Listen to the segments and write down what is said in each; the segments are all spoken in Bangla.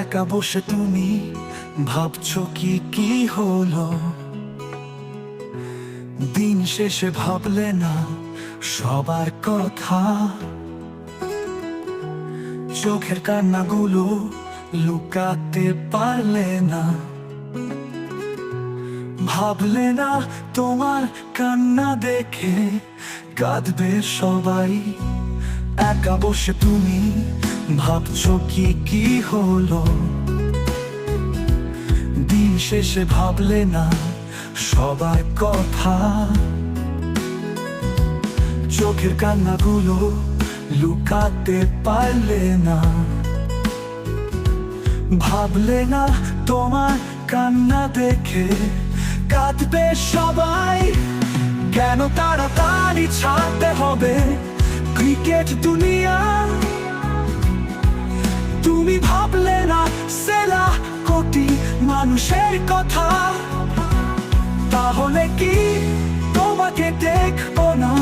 একা বসে তুমি ভাবছো কি কি হলো, দিন শেষে ভাবলে না সবার কথা। চোখের কান্নাগুলো লুকাতে পারলে না, ভাবলে না তোমার কান্না দেখে কাঁদবে সবাই। একা বসে তুমি ভাবছো কি কি হলো, দিন শেষে ভাবলে না সবার কথা। চোখের কান্নাগুলো লুকাতে পারলে না, ভাবলে না তোমার কান্না দেখে কাঁদবে সবাই। কেন তাড়াতাড়ি ছাড়তে হবে ক্রিকেট দুনিয়া? তুমি ভাবলে না সেরা কোটি মানুষের কথা। তাহলে কি তোমাকে দেখবো না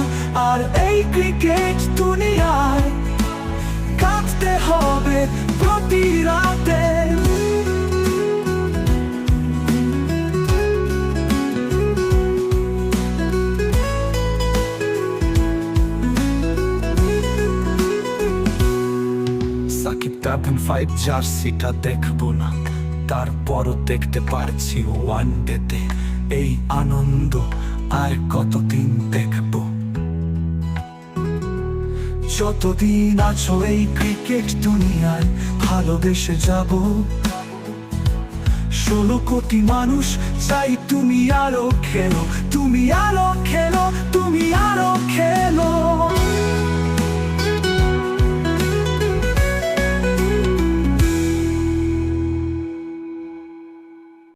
আর এই ক্রিকেট দুনিয়ায়? কাঁদতে হবে প্রতি রাতে। সাকিব তামিম 5 জার্সিটা দেখবো না, তারপরও দেখতে পারছি ওয়ানডেতে এই আনন্দ। আর কতদিন দেখবো? যতদিন আছো এই ক্রিকেট দুনিয়ায় ভালোবেসে যাব। 16 কোটি মানুষ চাই তুমি আরো খেলো,